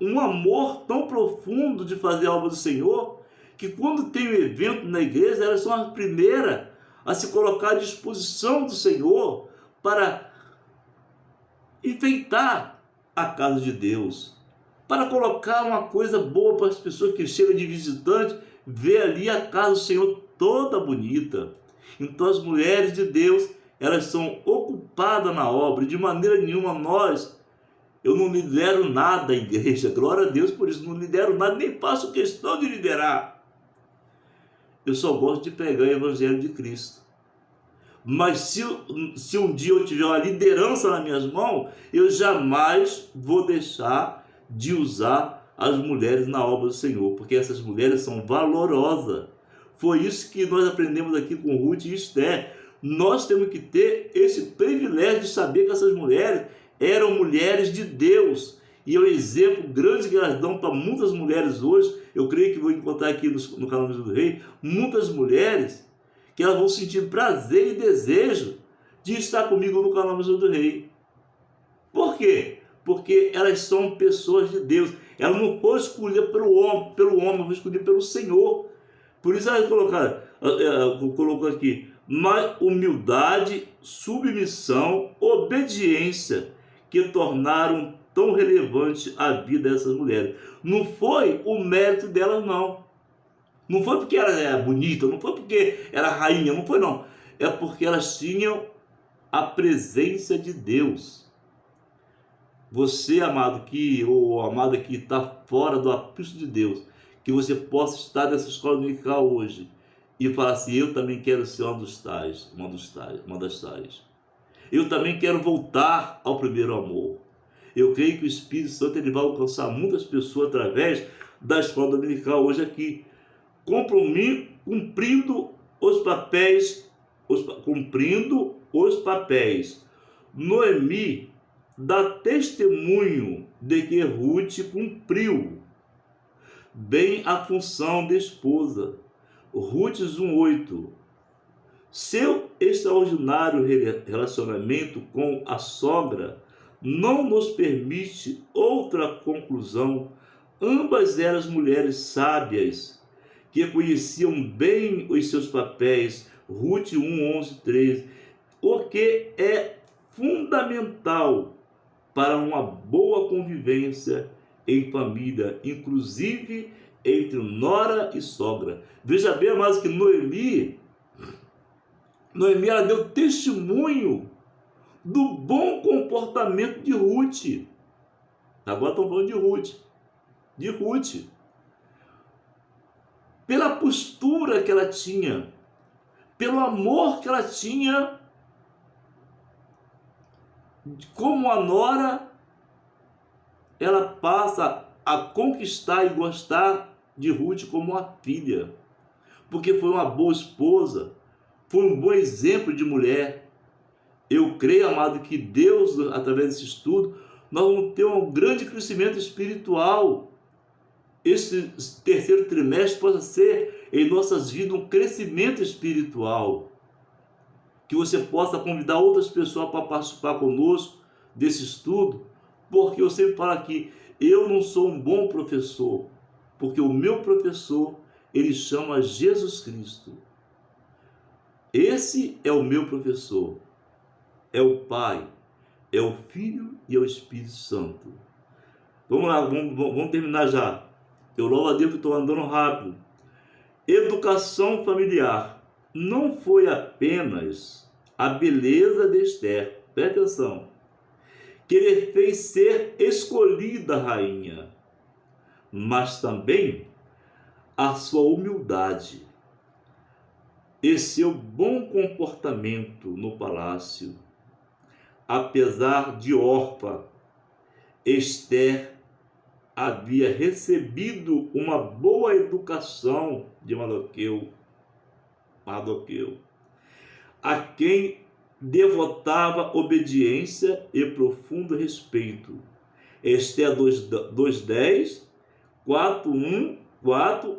A: um amor tão profundo de fazer a obra do Senhor, que quando tem um evento na igreja, elas são as primeiras a se colocar à disposição do Senhor para enfeitar a casa de Deus, para colocar uma coisa boa para as pessoas que chegam de visitante, ver ali a casa do Senhor toda bonita. Então as mulheres de Deus, elas são ocupadas na obra, e de maneira nenhuma eu não lidero nada a igreja, glória a Deus por isso, não lidero nada, nem faço questão de liderar. Eu só gosto de pregar o Evangelho de Cristo. Mas se um dia eu tiver uma liderança nas minhas mãos, eu jamais vou deixar de usar as mulheres na obra do Senhor, porque essas mulheres são valorosas. Foi isso que nós aprendemos aqui com Ruth e Esther. Nós temos que ter esse privilégio de saber que essas mulheres eram mulheres de Deus. E é um exemplo grande que elas dão para muitas mulheres hoje. Eu creio que vou encontrar aqui no canal do Rei muitas mulheres que elas vão sentir prazer e desejo de estar comigo no canal do Rei. Por quê? Porque elas são pessoas de Deus. Elas não foram escolhidas pelo homem, foram escolhidas pelo Senhor. Por isso ela colocou aqui, mas humildade, submissão, obediência, que tornaram tão relevante a vida dessas mulheres. Não foi o mérito delas, não. Não foi porque ela era bonita, não foi porque era rainha, não foi não. É porque elas tinham a presença de Deus. Você, amado, ou amada que está fora do aprisco de Deus, que você possa estar nessa escola dominical hoje e falar assim, eu também quero ser uma das tais. Eu também quero voltar ao primeiro amor. Eu creio que o Espírito Santo ele vai alcançar muitas pessoas através da escola dominical hoje aqui, cumprindo os papéis. Noemi dá testemunho de que Ruth cumpriu bem a função de esposa. Ruth 1:8. Seu extraordinário relacionamento com a sogra não nos permite outra conclusão. Ambas eram mulheres sábias, que conheciam bem os seus papéis. Ruth 1:11-13. O que é fundamental para uma boa convivência em família, inclusive entre nora e sogra. Veja bem, amados, que Noemi ela deu testemunho do bom comportamento de Ruth. Agora estamos falando de Ruth. Pela postura que ela tinha, pelo amor que ela tinha, como a nora, ela passa a conquistar e gostar de Ruth como uma filha, porque foi uma boa esposa, foi um bom exemplo de mulher. Eu creio, amado, que Deus, através desse estudo, nós vamos ter um grande crescimento espiritual. Esse terceiro trimestre possa ser em nossas vidas um crescimento espiritual. Que você possa convidar outras pessoas para participar conosco desse estudo, porque eu sempre falo aqui, eu não sou um bom professor, porque o meu professor, ele chama Jesus Cristo. Esse é o meu professor, é o Pai, é o Filho e é o Espírito Santo. Vamos lá, vamos terminar já. Eu louvo a Deus que estou andando rápido. Educação familiar não foi apenas a beleza de Esther, presta atenção, que ele fez ser escolhida rainha, mas também a sua humildade e seu bom comportamento no palácio. Apesar de Orfa, Esther havia recebido uma boa educação de Mardoqueu, a quem devotava obediência e profundo respeito. Esther 2:10, 4:1, 4,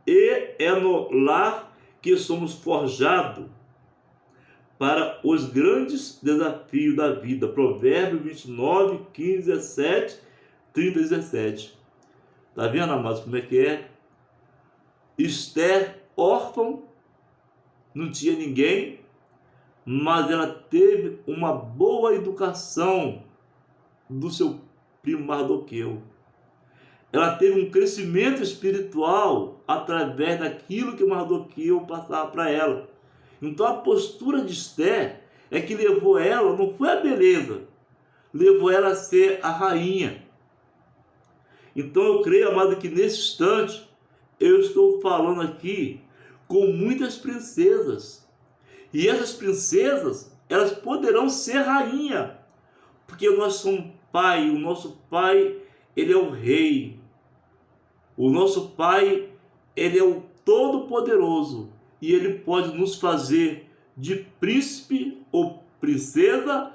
A: e é no lar que somos forjados para os grandes desafios da vida. Provérbios 29, 15, 17, 30 e 17. Está vendo, amados, como é que é? Esther, órfã, não tinha ninguém, mas ela teve uma boa educação do seu primo Mardoqueu. Ela teve um crescimento espiritual através daquilo que Mardoqueu passava para ela. Então a postura de Esther é que levou ela, não foi a beleza, levou ela a ser a rainha. Então eu creio, amado, que nesse instante eu estou falando aqui com muitas princesas E essas princesas, elas poderão ser rainha, porque nós somos pai, o nosso pai, ele é o rei. O nosso pai, ele é o todo-poderoso e ele pode nos fazer de príncipe ou princesa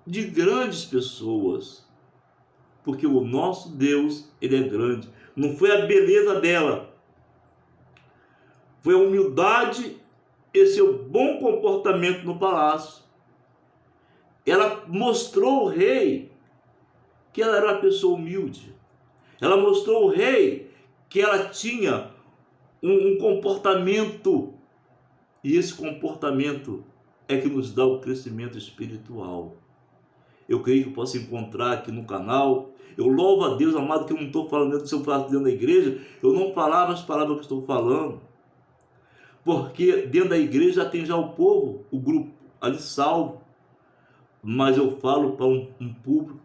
A: de grandes pessoas, porque o nosso Deus, ele é grande. Não foi a beleza dela, foi a humildade e seu bom comportamento no palácio. Ela mostrou ao rei que ela era uma pessoa humilde. Ela mostrou ao rei que ela tinha um comportamento, e esse comportamento é que nos dá o crescimento espiritual. Eu creio que eu posso encontrar aqui no canal. Eu louvo a Deus, amado, que eu não estou falando se eu faço dentro da igreja, eu não falava as palavras que estou falando, porque dentro da igreja tem já o povo, o grupo ali salvo, mas eu falo para um público,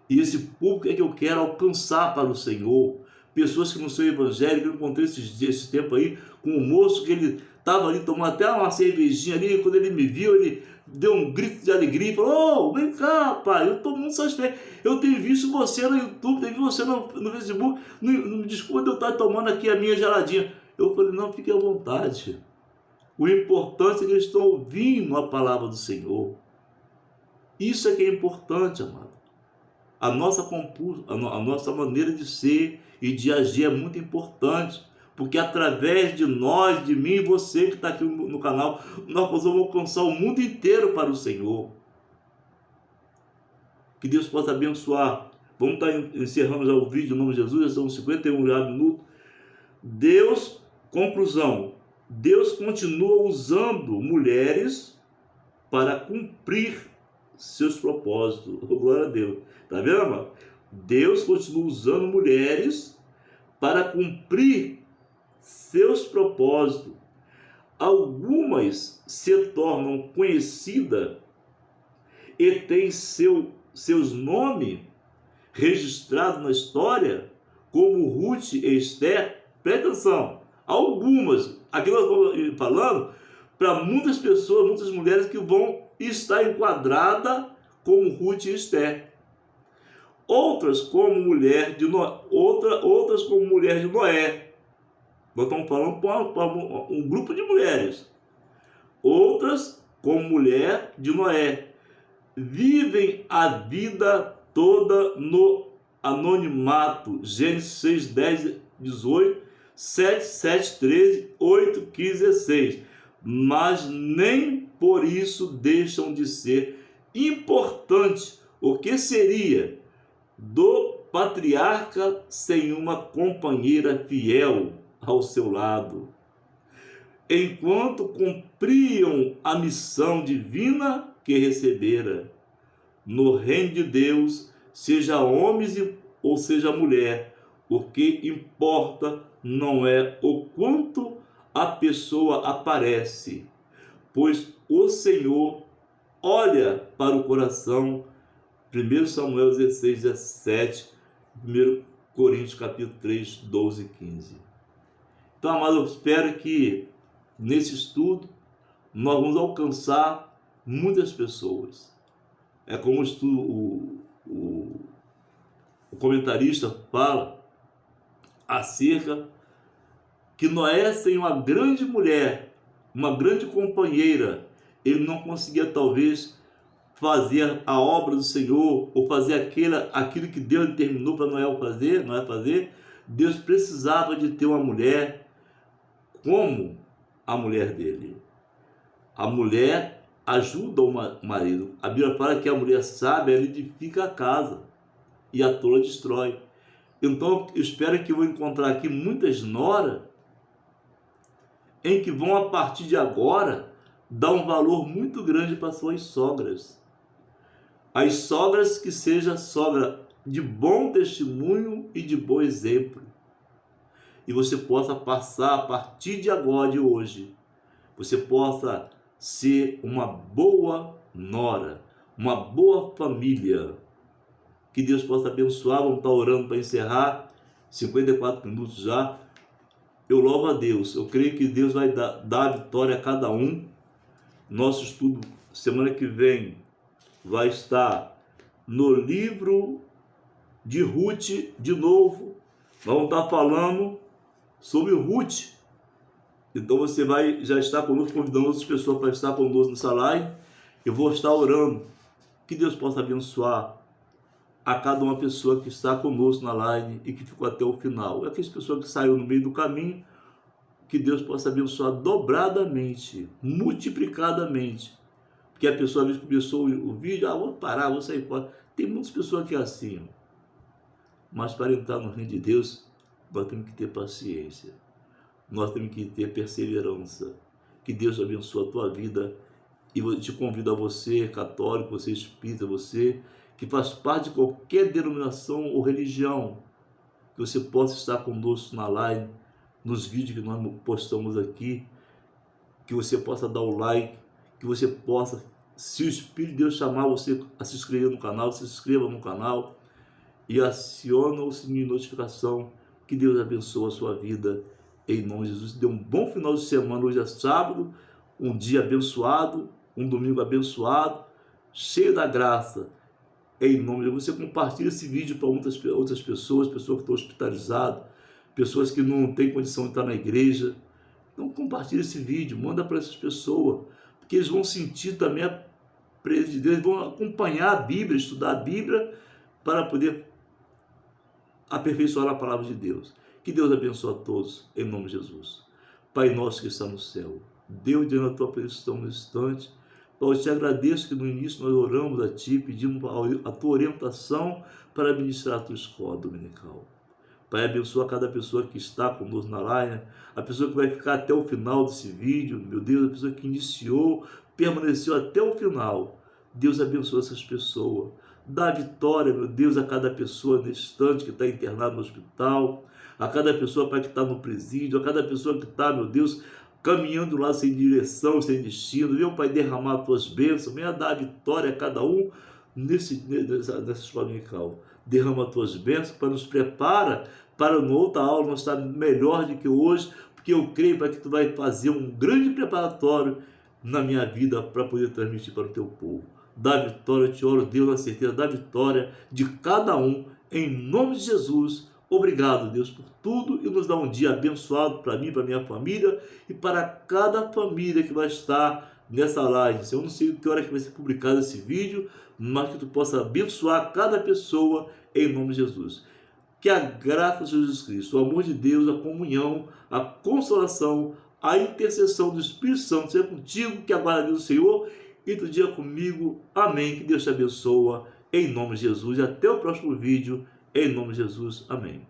A: e esse público é que eu quero alcançar para o Senhor. Pessoas que não são evangélicas. Eu encontrei esse tempo aí com um moço que ele estava ali tomando até uma cervejinha ali, e quando ele me viu, ele deu um grito de alegria e falou: "Oh, vem cá, pai, eu estou muito satisfeito, eu tenho visto você no YouTube, tenho visto você no Facebook, não desculpa de eu estar tomando aqui a minha geladinha." Eu falei: "Não, fique à vontade, o importante é que eles estão ouvindo a palavra do Senhor." Isso é que é importante, amado. A nossa maneira de ser e de agir é muito importante, porque através de nós, de mim e você que está aqui no canal, nós possamos alcançar o mundo inteiro para o Senhor. Que Deus possa abençoar. Vamos estar encerrando já o vídeo em nome de Jesus, já são 51 minutos. Conclusão, Deus continua usando mulheres para cumprir seus propósitos. Glória a Deus. Tá vendo, amado? Deus continua usando mulheres para cumprir seus propósitos. Algumas se tornam conhecidas e têm seus nomes registrados na história, como Ruth e Esther. Presta atenção. Algumas, aqui nós estamos falando para muitas pessoas, muitas mulheres que vão estar enquadradas como Ruth e Esther. Outras como mulher de Noé. Outras como mulher de Noé. Nós estamos falando para um grupo de mulheres. Outras como mulher de Noé. Vivem a vida toda no anonimato. Gênesis 6, 10, 18, 7, 7, 13, 8, 15, 16. Mas nem por isso deixam de ser importantes. O que seria do patriarca sem uma companheira fiel ao seu lado? Enquanto cumpriam a missão divina que recebera no reino de Deus, seja homens ou seja mulher, o que importa não é o quanto a pessoa aparece, pois o Senhor olha para o coração. 1 Samuel 16, 17, 1 Coríntios capítulo 3, 12 e 15. Então, amado, eu espero que nesse estudo nós vamos alcançar muitas pessoas. É como o comentarista fala acerca que Noé, sem uma grande mulher, uma grande companheira, ele não conseguia talvez fazer a obra do Senhor, ou fazer aquilo que Deus determinou para Noé fazer. Deus precisava de ter uma mulher como a mulher dele. A mulher ajuda o marido. A Bíblia fala que a mulher sábia, ela edifica a casa e a tola destrói. Então eu espero que eu vou encontrar aqui muitas noras em que vão, a partir de agora, dar um valor muito grande para suas sogras. As sogras que seja sogra de bom testemunho e de bom exemplo. E você possa passar, a partir de agora, de hoje, você possa ser uma boa nora, uma boa família. Que Deus possa abençoar. Vamos estar orando para encerrar. 54 minutos já. Eu louvo a Deus. Eu creio que Deus vai dar a vitória a cada um. Nosso estudo semana que vem vai estar no livro de Ruth de novo. Vamos estar falando sobre Ruth. Então você vai já estar conosco, convidando outras pessoas para estar conosco nessa live. Eu vou estar orando. Que Deus possa abençoar a cada uma pessoa que está conosco na live e que ficou até o final. E aquelas pessoas que saíram no meio do caminho, que Deus possa abençoar dobradamente, multiplicadamente. Porque a pessoa, às vezes, começou o vídeo, vou parar, vou sair fora. Tem muitas pessoas que é assim. Mas para entrar no reino de Deus, nós temos que ter paciência. Nós temos que ter perseverança. Que Deus abençoe a tua vida. E eu te convido a você, católico, você espírita, você que faz parte de qualquer denominação ou religião, que você possa estar conosco na live, nos vídeos que nós postamos aqui, que você possa dar o like, que você possa, se o Espírito de Deus chamar você a se inscrever no canal, se inscreva no canal e aciona o sininho de notificação. Que Deus abençoe a sua vida, em nome de Jesus. Dê um bom final de semana. Hoje é sábado, um dia abençoado, um domingo abençoado, cheio da graça. Em nome de Jesus, você compartilha esse vídeo para outras pessoas que estão hospitalizadas, pessoas que não têm condição de estar na igreja. Então compartilha esse vídeo, manda para essas pessoas, porque eles vão sentir também a presença de Deus, eles vão acompanhar a Bíblia, estudar a Bíblia, para poder aperfeiçoar a palavra de Deus. Que Deus abençoe a todos, em nome de Jesus. Pai nosso que está no céu, Deus, diante da tua presença no instante, eu te agradeço que no início nós oramos a Ti, pedimos a Tua orientação para ministrar a Tua escola dominical. Pai, abençoa cada pessoa que está conosco na live, a pessoa que vai ficar até o final desse vídeo, meu Deus, a pessoa que iniciou, permaneceu até o final. Deus abençoa essas pessoas. Dá vitória, meu Deus, a cada pessoa nesse instante que está internado no hospital, a cada pessoa, Pai, que está no presídio, a cada pessoa que está, meu Deus, caminhando lá sem direção, sem destino. Venha, Pai, derramar as tuas bênçãos, venha dar vitória a cada um nessa escola dominical. Derrama as tuas bênçãos, para nos prepara para uma outra aula nós estar melhor do que hoje, porque eu creio, Pai, que tu vai fazer um grande preparatório na minha vida para poder transmitir para o teu povo. Dá vitória, eu te oro, Deus, na certeza, dá vitória de cada um, em nome de Jesus. Obrigado, Deus, por tudo, e nos dá um dia abençoado para mim, para minha família e para cada família que vai estar nessa live. Eu não sei que hora que vai ser publicado esse vídeo, mas que tu possa abençoar cada pessoa em nome de Jesus. Que a graça de Jesus Cristo, o amor de Deus, a comunhão, a consolação, a intercessão do Espírito Santo seja contigo, que aguarda Deus do Senhor e do dia comigo. Amém. Que Deus te abençoe em nome de Jesus. E até o próximo vídeo. Em nome de Jesus. Amém.